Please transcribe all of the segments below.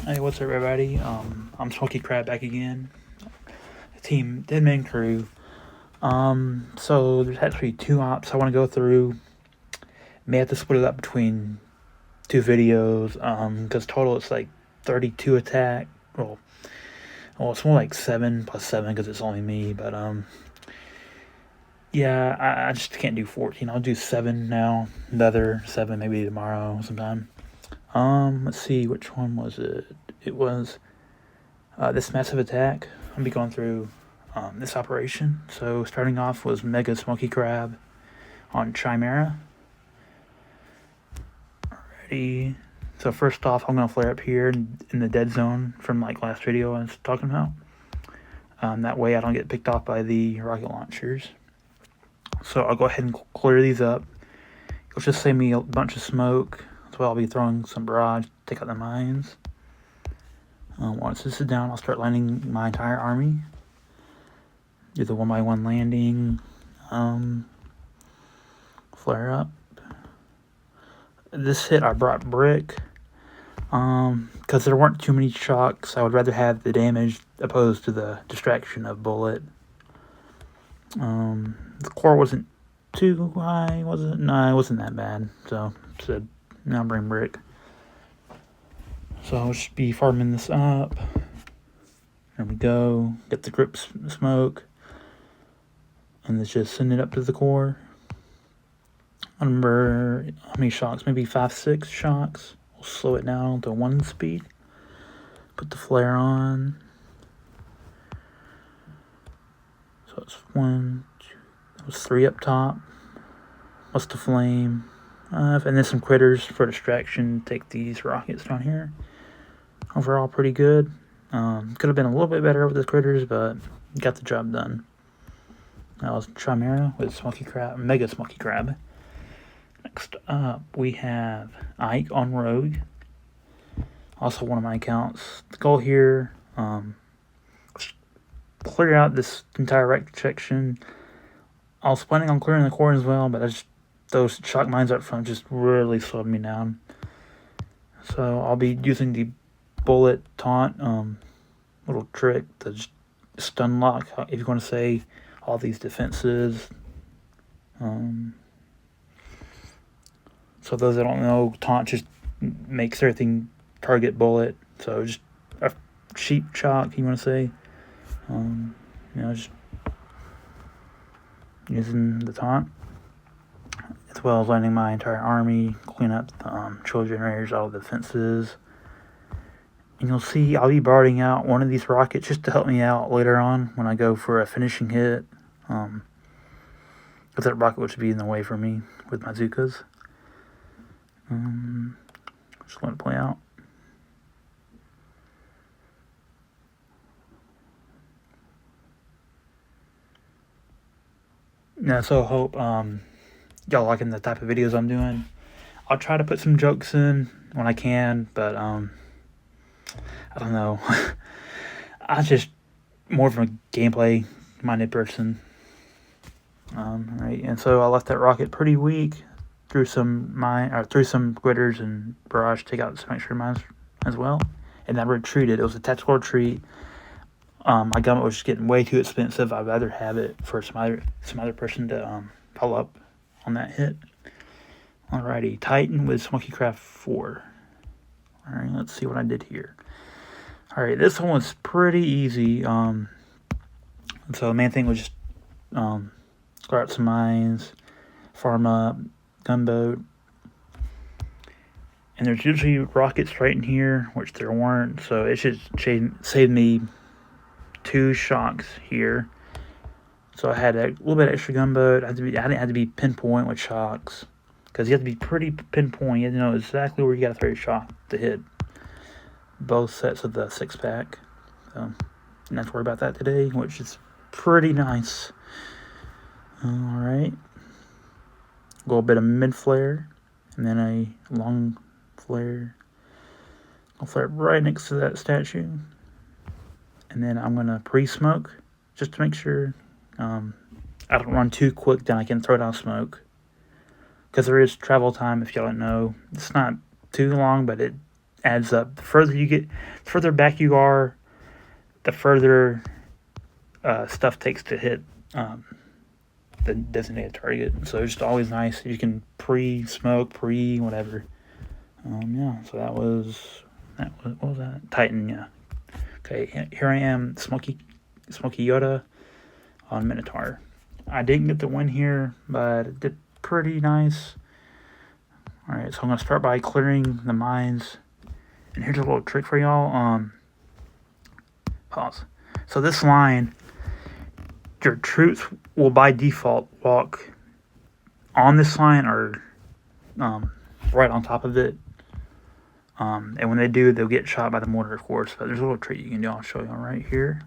Hey, what's up, everybody? I'm Smoky Crab back again. Team Dead Man Crew. So there's actually two ops I want to go through. May have to split it up between two videos. Because total it's like 32 attack. Well, it's more like 7 plus 7 because it's only me. But yeah, I just can't do 14. I'll do 7 now. The other 7 maybe tomorrow sometime. Let's see, which one was it? It was this massive attack. I'll be going through this operation. So starting off was Mega Smoky Crab on Chimera. Alrighty. So first off, I'm gonna flare up here in the dead zone from like last video I was talking about. That way I don't get picked off by the rocket launchers. So I'll go ahead and clear these up. It'll just save me a bunch of smoke. That's why I'll be throwing some barrage, take out the mines. Once this is down, I'll start landing my entire army. Do the 1x1 landing. Flare up. This hit I brought brick. Because there weren't too many shocks. I would rather have the damage opposed to the distraction of bullet. The core wasn't too high, was it? No, it wasn't that bad. So said, now bring brick. So I'll just be farming this up. There we go. Get the grip smoke. And let's just send it up to the core. I remember how many shocks? Maybe 5, 6 shocks. We'll slow it down to 1 speed. Put the flare on. So it's 1, 2, that was 3 up top. What's the flame? And then some critters for distraction. Take these rockets down here. Overall, pretty good. Could have been a little bit better with the critters, but got the job done. That was Chimera with Smoky Crab, Mega Smoky Crab. Next up, we have Ike on Rogue. Also one of my accounts. The goal here, clear out this entire right section. I was planning on clearing the core as well, but those shock mines up front just really slowed me down. So I'll be using the bullet taunt little trick, the stun lock, if you want to say, all these defenses. So those that don't know, taunt just makes everything target bullet. So just a cheap shock, you want to say. Just using the taunt, as well as landing my entire army, clean up the chill generators, all the defenses. And you'll see I'll be barding out one of these rockets just to help me out later on when I go for a finishing hit. Because that rocket would be in the way for me with my Zukas. Just let it play out. Yeah, so I hope y'all liking the type of videos I'm doing. I'll try to put some jokes in when I can, but I don't know. I'm just more of a gameplay minded person. Right, and so I left that rocket pretty weak. Threw some quitters and barrage, take out some extra mines as well, and I retreated. It was a tactical retreat. My gun was just getting way too expensive. I'd rather have it for some other person to follow up on that hit. Alrighty, Titan with Smoky Craft 4. Alright, let's see what I did here. Alright, this one was pretty easy. So the main thing was just clear out some mines, farm up, gunboat. And there's usually rockets right in here, which there weren't, so it should save me 2 shocks here. So I had a little bit extra gunboat. I didn't have to be pinpoint with shocks, because you have to be pretty pinpoint. You have to know exactly where you got to throw your shock to hit both sets of the 6-pack. So didn't have to worry about that today, which is pretty nice. Alright. A little bit of mid flare, and then a long flare. I'll flare right next to that statue. And then I'm going to pre-smoke, just to make sure I don't run too quick, then I can throw down smoke. Because there is travel time, if y'all don't know. It's not too long, but it adds up. The further back you are, the further stuff takes to hit the designated target. So it's just always nice. You can pre-smoke, whatever. Yeah. So that was what was that? Titan. Yeah. Okay. Here I am, Smoky Yoda on Minotaur. I didn't get the win here, but it did pretty nice. All right. So I'm gonna start by clearing the mines. And here's a little trick for y'all. Pause. So this line, your troops will by default walk on this line or right on top of it. And when they do, they'll get shot by the mortar, of course. But there's a little trick you can do. I'll show you right here.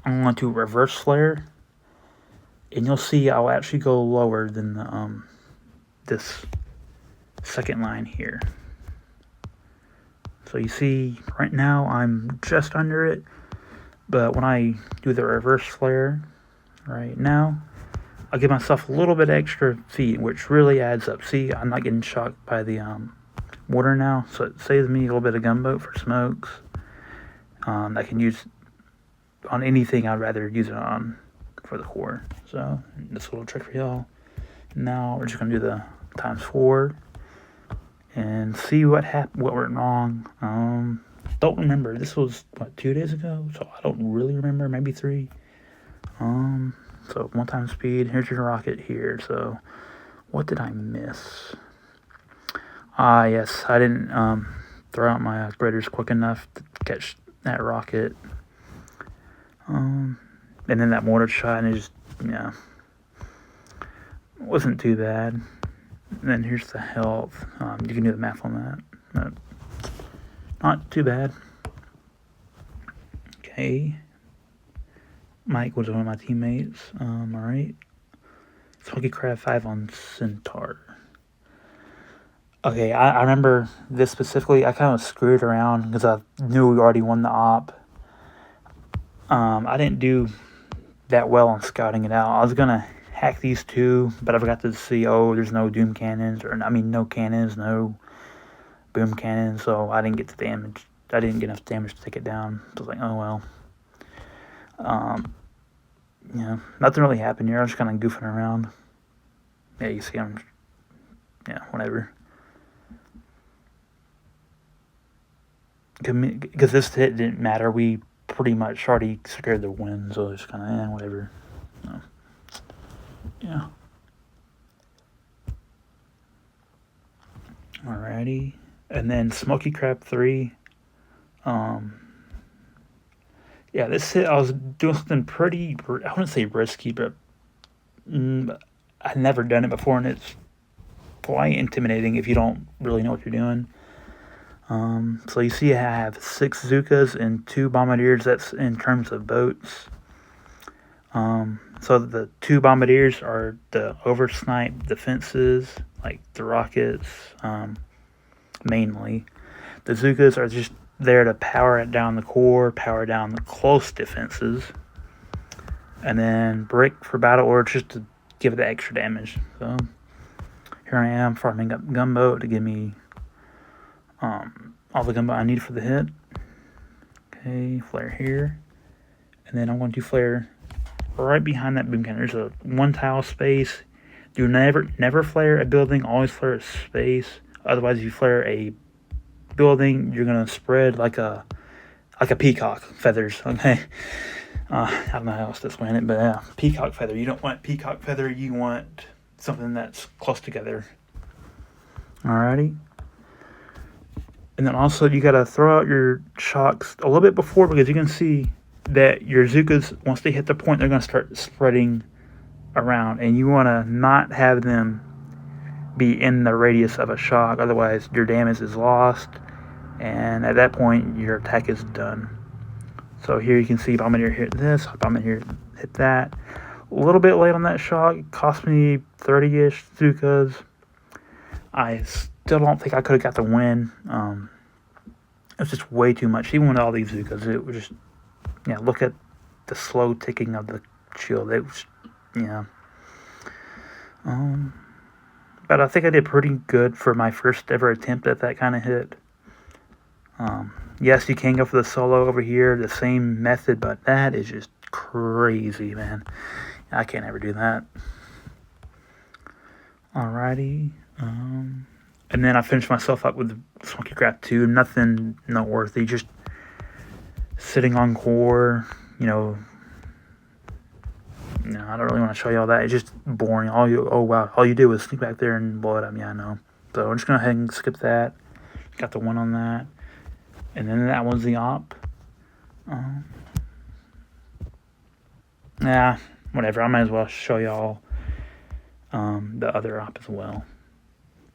I'm going to reverse flare, and you'll see I'll actually go lower than the this second line here. So you see, right now I'm just under it, but when I do the reverse flare right now, I'll give myself a little bit extra feet, which really adds up. See, I'm not getting shocked by the mortar now, so it saves me a little bit of gunboat for smokes. I can use on anything I'd rather use it on for the core. So this little trick for y'all. Now we're just gonna do the ×4 and see what happened, what went wrong. Don't remember. This was what, 2 days ago, so I don't really remember. Maybe 3. So 1 times speed. Here's your rocket here. So what did I miss? Yes, I didn't throw out my spreaders quick enough to catch that rocket. And then that mortar shot, and it just, yeah, wasn't too bad. And then here's the health. You can do the math on that. But not too bad. Okay. Mike was one of my teammates. Alright. Smoky Crab 5 on Centaur. Okay, I remember this specifically. I kind of screwed around because I knew we already won the op. I didn't do that well on scouting it out. I was gonna hack these 2, but I forgot to see, there's no doom cannons, no cannons, no boom cannons, so I didn't get the damage. I didn't get enough damage to take it down. So I was like, oh well. Yeah, nothing really happened here. I was just kind of goofing around. Yeah, you see whatever. Because this hit didn't matter. We pretty much already secured the win, so it's kind of, whatever. So, yeah. Alrighty. And then Smoky Crab 3. Yeah, this hit, I was doing something pretty, I wouldn't say risky, but I've never done it before, and it's quite intimidating if you don't really know what you're doing. So you see I have 6 Zookas and 2 Bombardiers. That's in terms of boats. So the 2 Bombardiers are the oversnipe defenses, like the rockets, mainly. The Zookas are just there to power it down the core, power down the close defenses. And then Brick for battle orders, just to give it the extra damage. So here I am farming up gunboat to give me all the gunboat I need for the hit. Okay, flare here. And then I'm going to flare right behind that boom cannon. There's a 1 tile space. Do never flare a building, always flare a space. Otherwise, if you flare a building, you're gonna spread like a peacock feathers. Okay. I don't know how else to explain it, but yeah, peacock feather. You don't want peacock feather, you want something that's close together. Alrighty. And then also you gotta throw out your shocks a little bit before, because you can see that your Zookas, once they hit the point, they're gonna start spreading around, and you wanna not have them be in the radius of a shock, otherwise your damage is lost, and at that point your attack is done. So here you can see Bombardier hit this, Bombardier hit that. A little bit late on that shock, it cost me 30-ish Zookas. I still don't think I could have got the win. It was just way too much. Even with all these Zookas, it was just, look at the slow ticking of the shield. It was, but I think I did pretty good for my first ever attempt at that kind of hit. Yes, you can go for the solo over here, the same method, but that is just crazy, man. I can't ever do that. Alrighty. And then I finished myself up with the Smoky Crab 2. Nothing noteworthy, just sitting on core, No, I don't really want to show you all that. It's just boring. All you did was sneak back there and blow it up. Yeah, I know. So I'm just going to go ahead and skip that. Got the 1 on that. And then that was the op. Whatever. I might as well show y'all the other op as well.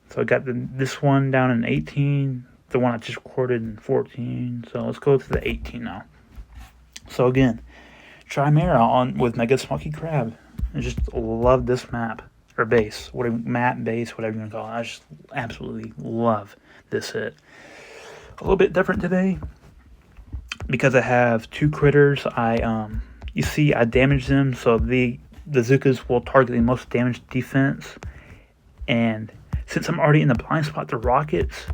So I got this one down in 18. The one I just recorded in 14. So let's go to the 18 now. So again, Chimera with Mega Smoky Crab. I just love this map. Or base. Base, whatever you want to call it. I just absolutely love this hit. A little bit different today because I have 2 critters. You see I damage them, so the Zookas will target the most damage defense. And since I'm already in the blind spot to rockets,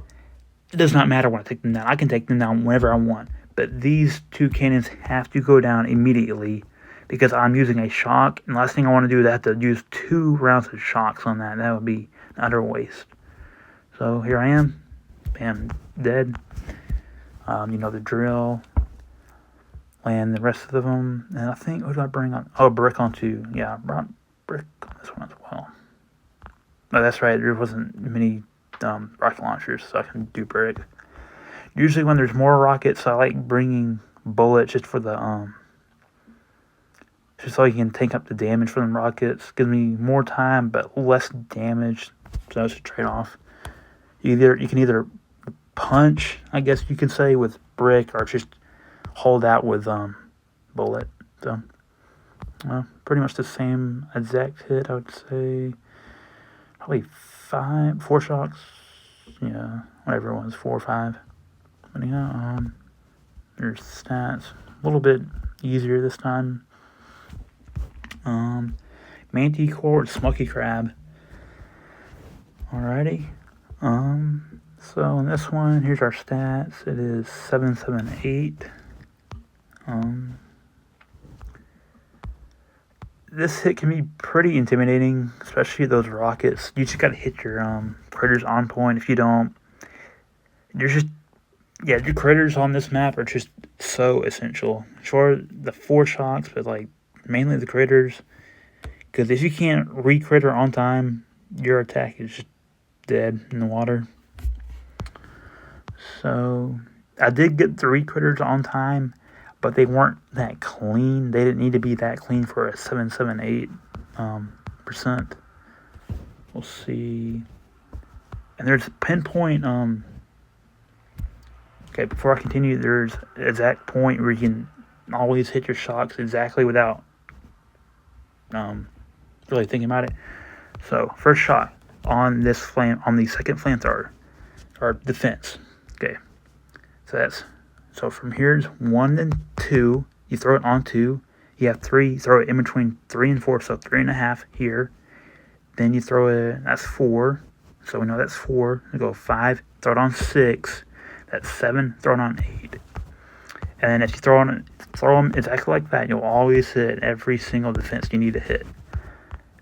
it does not matter when I take them down. I can take them down whenever I want. But these 2 cannons have to go down immediately because I'm using a shock. And the last thing I want to do is I have to use 2 rounds of shocks on that. That would be an utter waste. So here I am. Bam, dead. You know the drill. Land the rest of them. And I think, what did I bring on? Oh, brick on 2. Yeah, I brought brick on this one as well. Oh, that's right. There wasn't many rocket launchers, so I can do brick. Usually when there's more rockets, I like bringing bullets just for the, just so you can tank up the damage for them rockets. Gives me more time, but less damage. So it's a trade-off. You can either punch, I guess you could say, with brick, or just hold out with bullet. So, well, pretty much the same exact hit, I would say. Probably 4 shocks. Yeah, whatever it was, 4 or 5. But yeah, there's stats. A little bit easier this time. Manticore, Smoky Crab. Alrighty. So in this one, here's our stats. It is 778. This hit can be pretty intimidating, especially those rockets. You just gotta hit your critters on point. If you don't, your critters on this map are just so essential. Sure, the 4 shocks, but like mainly the critters. Because if you can't re-critter on time, your attack is just dead in the water. So I did get 3 critters on time, but they weren't that clean. They didn't need to be that clean for a 778%. We'll see. And there's pinpoint. Okay, before I continue, there's an exact point where you can always hit your shocks exactly without really thinking about it. So first shot on the second flamethrower or defense. Okay, so from here's 1 and 2. You throw it on 2. You have 3. You throw it in between 3 and 4, so 3.5 here. Then you throw it. That's 4. So we know that's 4. You go 5. Throw it on 6. That's 7. Throw it on 8. And then if you throw them exactly like that, you'll always hit every single defense you need to hit.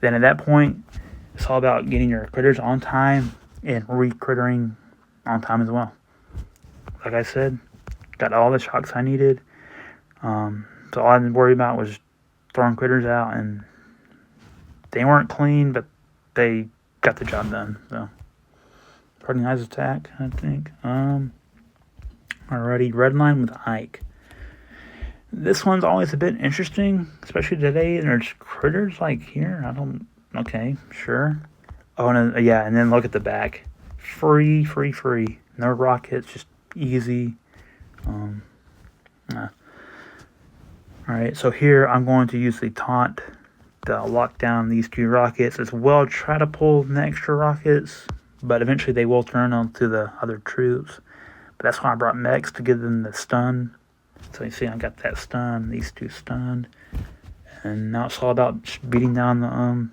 Then at that point, it's all about getting your critters on time and re-crittering on time as well. Like I said, got all the shocks I needed. So all I didn't worry about was throwing critters out, and they weren't clean, but they got the job done. So pretty nice attack, I think. Alrighty, red line with Ike. This one's always a bit interesting, especially today. And there's critters like here. Okay, sure. Oh, and yeah, and then look at the back. Free. No rockets, just easy. Alright, so here I'm going to use the taunt to lock down these 2 rockets as well. Try to pull the extra rockets, but eventually they will turn onto the other troops. But that's why I brought mechs, to give them the stun. So you see I got that stun, these 2 stunned. And now it's all about beating down the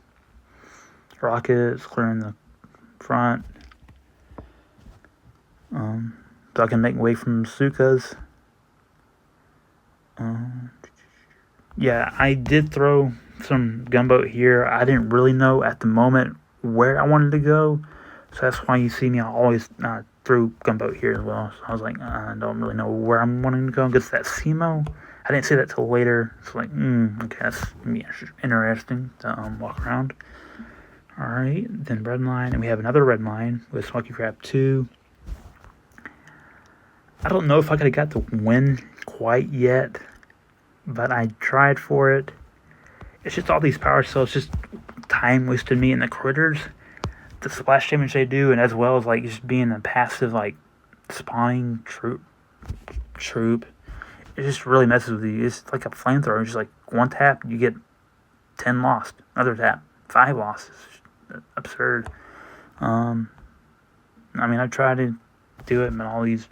rockets, clearing the front. so I can make way from Sukas. Yeah, I did throw some gunboat here. I didn't really know at the moment where I wanted to go, so that's why you see me. I always threw gunboat here as well. So I was like, I don't really know where I'm wanting to go. Because that SEMO, I didn't say that till later. It's like, okay, that's interesting to walk around. All right, then red line, and we have another red line with Smoky Crab 2. I don't know if I could have got the win quite yet, but I tried for it. It's just all these power cells just time wasted me, and the critters, the splash damage they do, and as well as like just being a passive like spawning troop, it just really messes with you. It's like a flamethrower. It's just like one tap, you get 10 lost. Another tap, 5 lost. It's absurd. I mean, I tried to do it, but all these,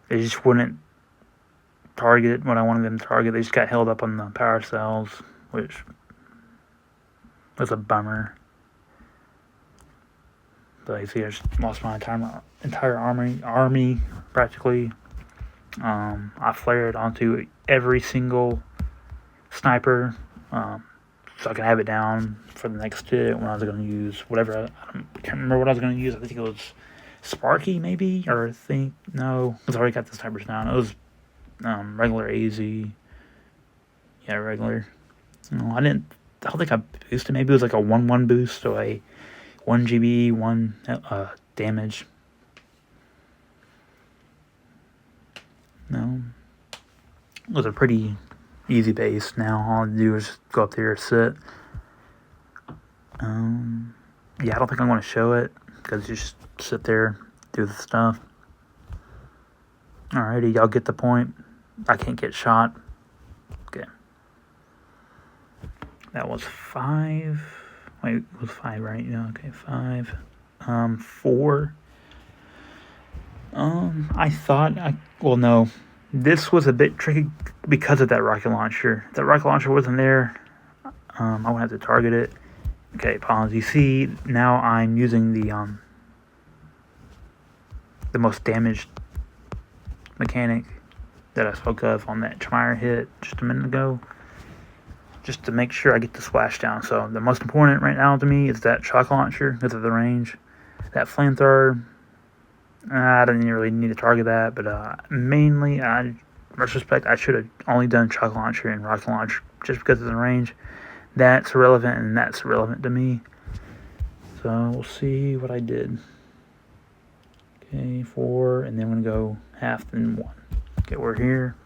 they just wouldn't target what I wanted them to target. They just got held up on the power cells, which was a bummer. But you see, I just lost my entire army practically. I flared onto every single sniper, so I can have it down for the next hit when I was going to use whatever. I can't remember what I was going to use. I think it was Sparky, maybe, or no, because I already got the snipers down. It was regular AZ. Yeah, regular. No, I don't think I boosted. Maybe it was like a 1-1 boost, so a 1 GB, 1 damage. No. It was a pretty easy base. Now all I do is just go up there, sit. Yeah, I don't think I'm going to show it, because you just sit there, do the stuff. Alrighty, y'all get the point. I can't get shot. Okay. That was 5. Wait, it was 5, right? Yeah, okay, 5. 4. I thought no. This was a bit tricky because of that rocket launcher. If that rocket launcher wasn't there, I would have to target it. Okay, pause. You see, now I'm using the most damaged mechanic that I spoke of on that Chimera hit just a minute ago, just to make sure I get the splashdown. So the most important right now to me is that shock launcher because of the range. That flamethrower, I didn't really need to target that, but mainly, in retrospect, I should have only done shock launcher and rocket launcher just because of the range. That's irrelevant, and that's irrelevant to me. So we'll see what I did. Okay, 4, and then I'm going to go half then 1. Okay, we're here.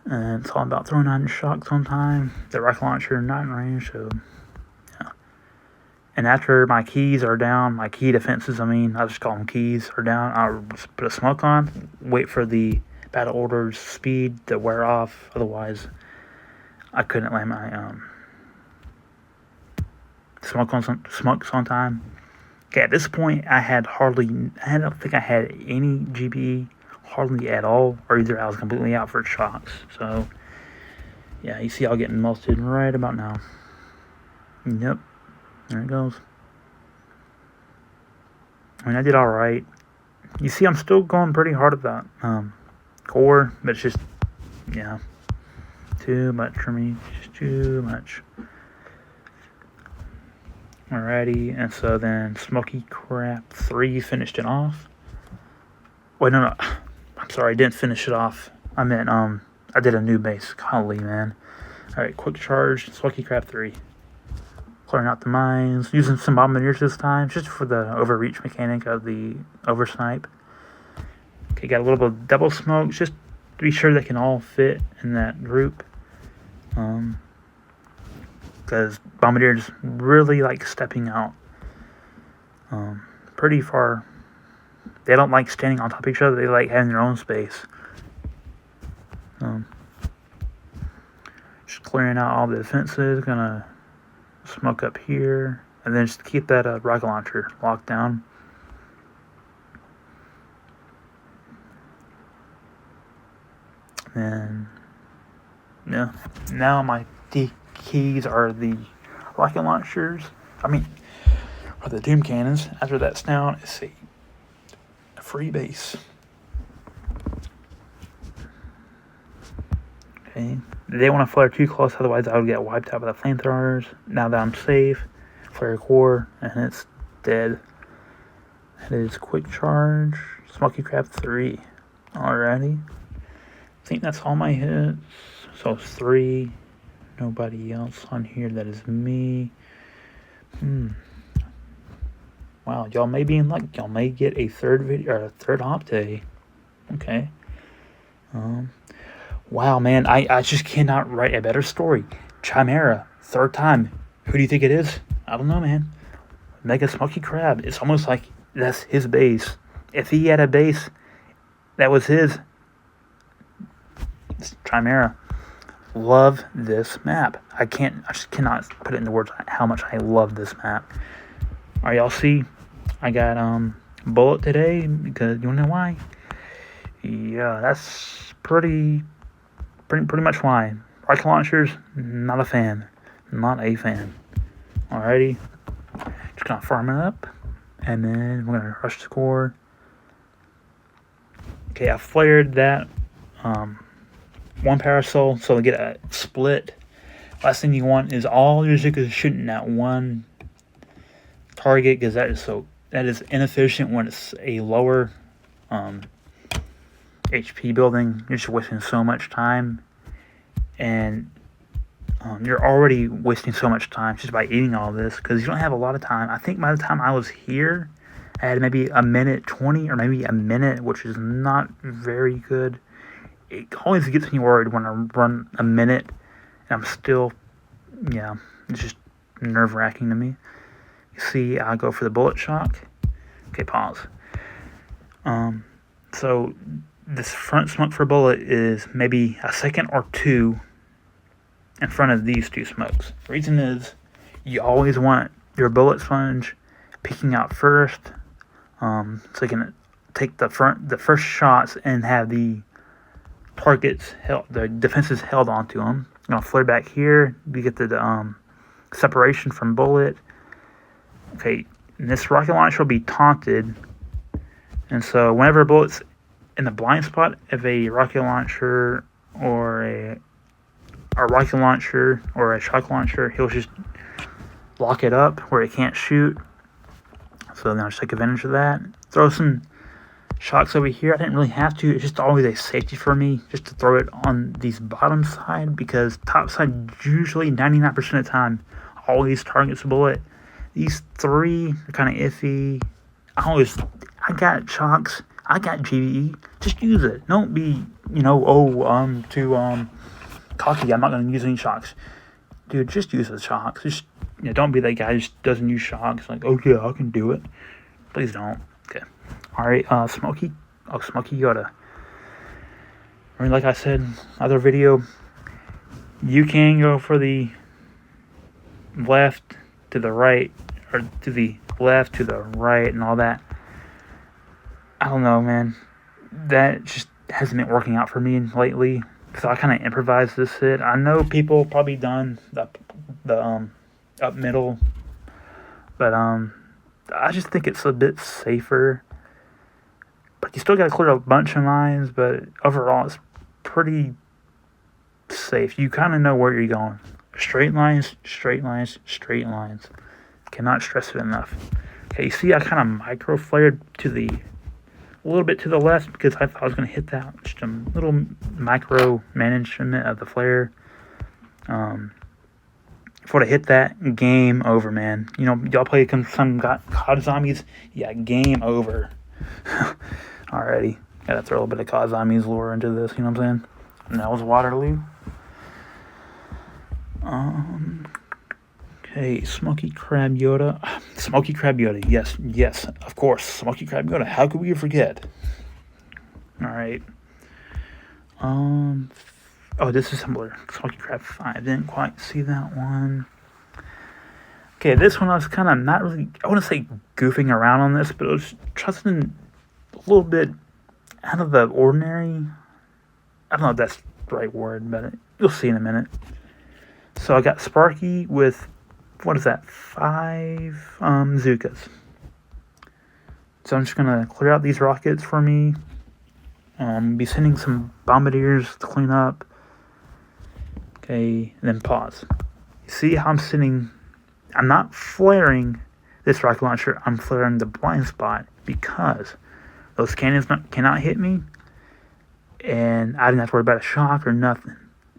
And it's all about throwing on shocks on time. The rocket launcher not in range, so yeah. And after my keys are down, my key defenses, I just call them keys, are down, I'll just put a smoke on, wait for the battle order's speed to wear off. Otherwise, I couldn't land my smokes on time. Okay, at this point, I don't think I had any GB, hardly at all, or either I was completely out for shocks. So, yeah, you see, I'll get melted right about now. Yep, there it goes. I mean, I did alright. You see, I'm still going pretty hard at that core, but it's just, yeah, too much for me. Just too much. Alrighty, and so then Smoky Crab 3 finished it off. Wait, no, I'm sorry, I didn't finish it off. I meant, I did a new base. Golly, man. Alright, quick charge, Smoky Crab 3. Clearing out the mines, using some bombardiers this time, just for the overreach mechanic of the oversnipe. Okay, got a little bit of double smoke, just to be sure they can all fit in that group. Because bombardiers really like stepping out pretty far. They don't like standing on top of each other. They like having their own space. Just clearing out all the defenses. Gonna smoke up here. And then just keep that rocket launcher locked down. And yeah, now my keys are the rocket launchers. for the Doom Cannons. After that snout, let's see, a free base. Okay, they didn't want to flare too close, otherwise I would get wiped out by the flamethrowers. Now that I'm safe, flare core, and it's dead. It is quick charge, Smoky Crab 3. Alrighty. I think that's all my hits. So 3. Nobody else on here. That is me. Wow, y'all may be in luck. Y'all may get a third video or a third op day. Okay. Wow, man, I just cannot write a better story. Chimera, third time. Who do you think it is? I don't know, man. Mega Smoky Crab. It's almost like that's his base. If he had a base that was his, it's Chimera. Love this map. I just cannot put it into words how much I love this map. Alright, y'all see, I got bullet today because you wanna know why? Yeah, that's pretty much why. Rocket launchers, not a fan. Not a fan. Alrighty. Just gonna farm it up. And then we're gonna rush score. Okay, I flared that one parasol, so to get a split. Last thing you want is all your Zika shooting at one target, because that is inefficient when it's a lower HP building. You're just wasting so much time, and you're already wasting so much time just by eating all this, because you don't have a lot of time. I think by the time I was here, I had maybe a minute 20 or maybe a minute, which is not very good. It always gets me worried when I run a minute and I'm still, yeah, it's just nerve-wracking to me. You see, I go for the bullet shock. Okay, pause. So this front smoke for bullet is maybe a second or two in front of these two smokes. The reason is you always want your bullet sponge peeking out first, so you can take the first shots and have the targets held, the defenses held onto them. I'm gonna flare back here. You get the separation from bullet. Okay, and this rocket launcher will be taunted, and so whenever a bullet's in the blind spot, if a rocket launcher or a rocket launcher or a shock launcher, he'll just lock it up where it can't shoot. So then I'll just take advantage of that. Throw some shocks over here. I didn't really have to. It's just always a safety for me just to throw it on these bottom side, because top side usually 99% of the time always targets a bullet. These three are kind of iffy. I got shocks. I got GVE. Just use it. Don't be, too cocky. I'm not going to use any shocks. Dude, just use the shocks. Just, don't be that guy who just doesn't use shocks. Like, oh yeah, I can do it. Please don't. Okay. Alright, Smokey. Oh, Smokey Yoda. I mean, like I said, other video, you can go for the left to the right, or to the left to the right and all that. I don't know, man. That just hasn't been working out for me lately. So I kind of improvised this hit. I know people probably done the up middle, but I just think it's a bit safer. But you still got to clear a bunch of mines, but overall it's pretty safe. You kind of know where you're going. Straight lines, straight lines, straight lines. Cannot stress it enough. Okay, you see I kind of micro flared to a little bit to the left, because I thought I was going to hit that. Just a little micro management of the flare. Before I hit that, game over, man. Y'all play some COD zombies? Yeah, game over. Alrighty. Gotta throw a little bit of COD zombies lore into this, you know what I'm saying? And that was Waterloo. Okay, Smoky Crab Yoda. Smoky Crab Yoda, yes, of course. Smoky Crab Yoda, how could we forget? Alright. Oh, this is similar. Smoky Crab 5. Didn't quite see that one. Okay, this one I was kind of not really, I wouldn't say goofing around on this, but I was trusting a little bit out of the ordinary. I don't know if that's the right word, but you'll see in a minute. So I got Sparky with what is that? 5 Zukas. So I'm just gonna clear out these rockets for me. Be sending some bombardiers to clean up. Okay, and then pause. You see how I'm not flaring this rocket launcher, I'm flaring the blind spot because those cannons cannot hit me, and I didn't have to worry about a shock or nothing.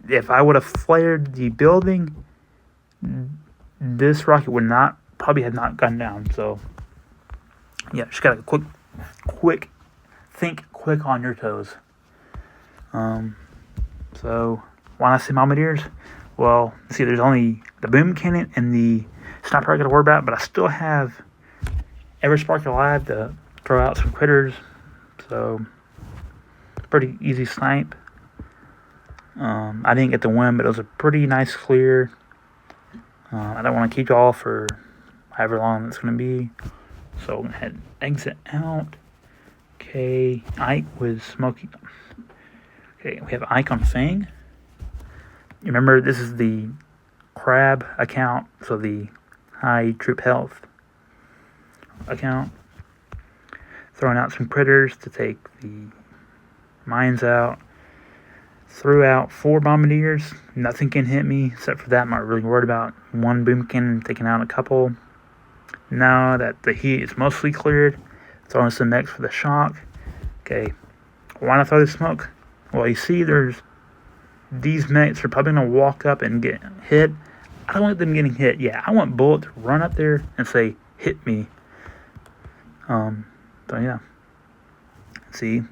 If I would have flared the building, this rocket would probably have not gone down. So yeah, just gotta think quick on your toes. So why not say bombardiers? Well, see, there's only the boom cannon and the sniper I gotta worry about, but I still have every spark alive to throw out some critters. So pretty easy snipe. I didn't get the win, but it was a pretty nice clear. I don't want to keep y'all for however long it's going to be. So I'm going to head exit out. Okay, Ike with SMOKEY. Okay, we have Ike on Fang. You remember, this is the crab account, so the high troop health account. Throwing out some critters to take the mines out. Threw out 4 bombardiers. Nothing can hit me except for that. I'm not really worried about one boom cannon taking out a couple. Now that the heat is mostly cleared, throwing some mechs for the shock. Okay, why not throw the smoke? Well, you see, these mechs are probably gonna walk up and get hit. I don't want them getting hit. Yeah, I want Bullet to run up there and say, "Hit me." So yeah. See,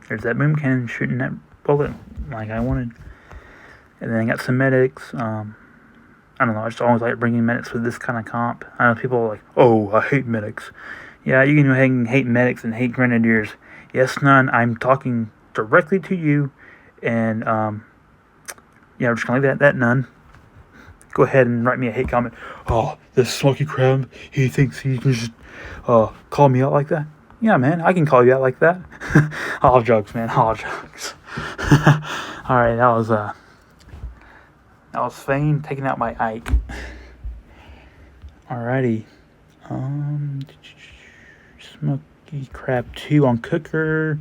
there's that boom cannon shooting that bullet like I wanted. And then I got some medics. I don't know, I just always like bringing medics with this kind of comp. I know people are like, oh, I hate medics. Yeah, you can go ahead and hate medics and hate grenadiers. Yes, none. I'm talking directly to you. And yeah, we're just gonna leave that none. Go ahead and write me a hate comment. Oh, this SMOKEY crab, he thinks he can just call me out like that. Yeah, man, I can call you out like that. All jokes, man, all jokes. Alright, that was Fane taking out my Ike. Alrighty. SMOKEY Crab 2 on Cooker.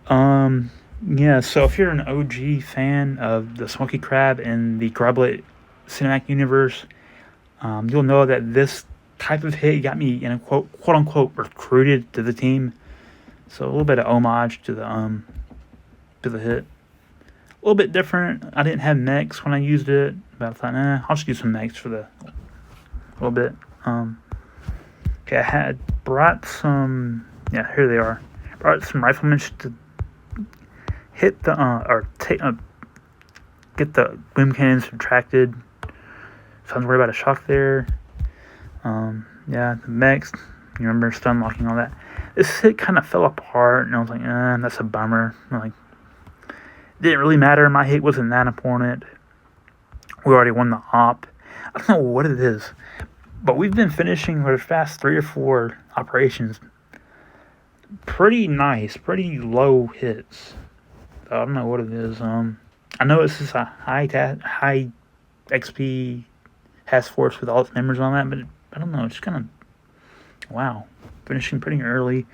Yeah, so if you're an OG fan of the SMOKEY Crab and the Grublet cinematic universe, you'll know that this type of hit got me in a quote unquote recruited to the team. So a little bit of homage to the hit. A little bit different. I didn't have mechs when I used it, but I thought, I'll just use some mechs for a little bit. Okay, I had brought some. Yeah, here they are. Brought some riflemen to hit get the boom cannons subtracted. So I was worried about a shock there. Yeah, the mechs, you remember stun locking, all that. This hit kind of fell apart, and I was like, that's a bummer. Like, it didn't really matter. My hit wasn't that important. We already won the op. I don't know what it is, but we've been finishing our fast 3 or 4 operations. Pretty nice, pretty low hits. I don't know what it is. I know it's just a high XP task force with all its members on that, but I don't know. It's kind of wow, finishing pretty early.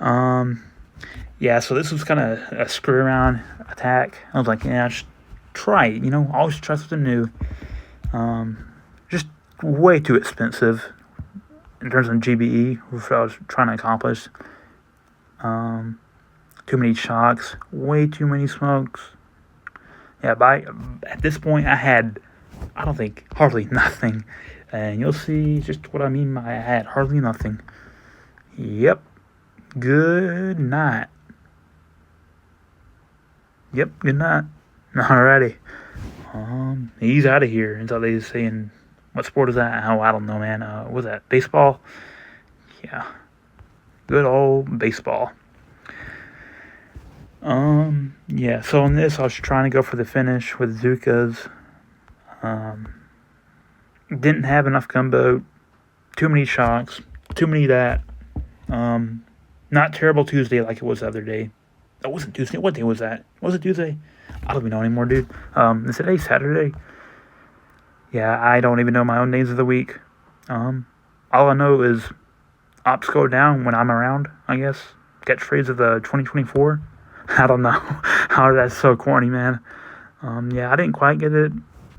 Yeah. So this was kind of a screw around attack. I was like, yeah, just try it. Always try something new. Just way too expensive in terms of GBE, which I was trying to accomplish. Too many shocks, way too many smokes. Yeah, at this point, I had, I don't think, hardly nothing. And you'll see just what I mean by I had hardly nothing. Yep. Good night. Yep, good night. Alrighty. He's out of here. Until they saying, what sport is that? Oh, I don't know, man. What was that? Baseball? Yeah. Good old baseball. Yeah, so on this, I was trying to go for the finish with Zukas. Didn't have enough gunboat. Too many shocks. Too many that. Not terrible Tuesday like it was the other day. That wasn't Tuesday. What day was that? Was it Tuesday? I don't even know anymore, dude. Is today Saturday? Yeah, I don't even know my own days of the week. All I know is ops go down when I'm around, I guess. Catchphrase of the 2024. I don't know. How that's so corny, man. Yeah, I didn't quite get it.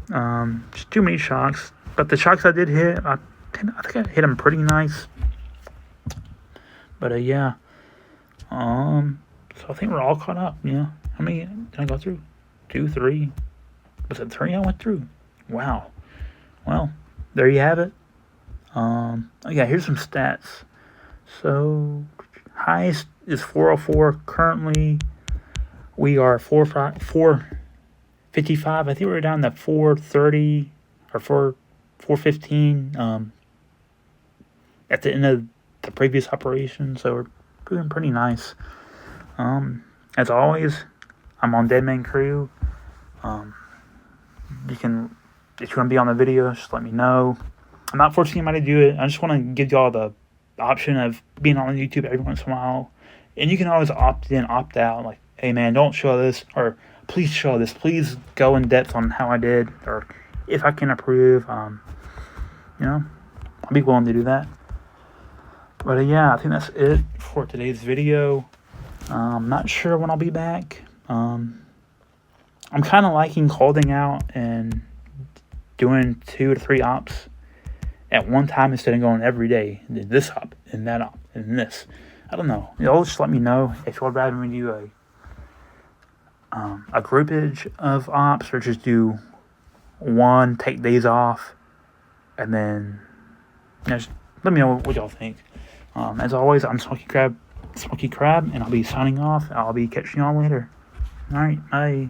Just too many shocks. But the shocks I did hit, I think I hit them pretty nice. But yeah. So I think we're all caught up. Yeah. How many did I go through? 2, 3. Was it 3 I went through? Wow. Well, there you have it. Yeah, here's some stats. So, highest is 404. Currently, we are 455. I think we're down to 430 or 415 at the end of the previous operation. So, we're doing pretty nice. As always, I'm on Deadman Crew. You can, if you want to be on the video, just let me know. I'm not forcing anybody to do it. I just want to give y'all the option of being on YouTube every once in a while. And you can always opt in, opt out. Like, hey man, don't show this, or please show this. Please go in depth on how I did, or if I can improve. I'll be willing to do that. But yeah, I think that's it for today's video. I'm not sure when I'll be back. I'm kind of liking holding out and doing 2 to 3 ops at one time instead of going every day. This op and that op and this. I don't know. Y'all just let me know if you'd rather me do a groupage of ops, or just do one, take days off, and then just let me know what y'all think. As always, I'm Smokey Crab, and I'll be signing off. I'll be catching y'all later. All right, bye.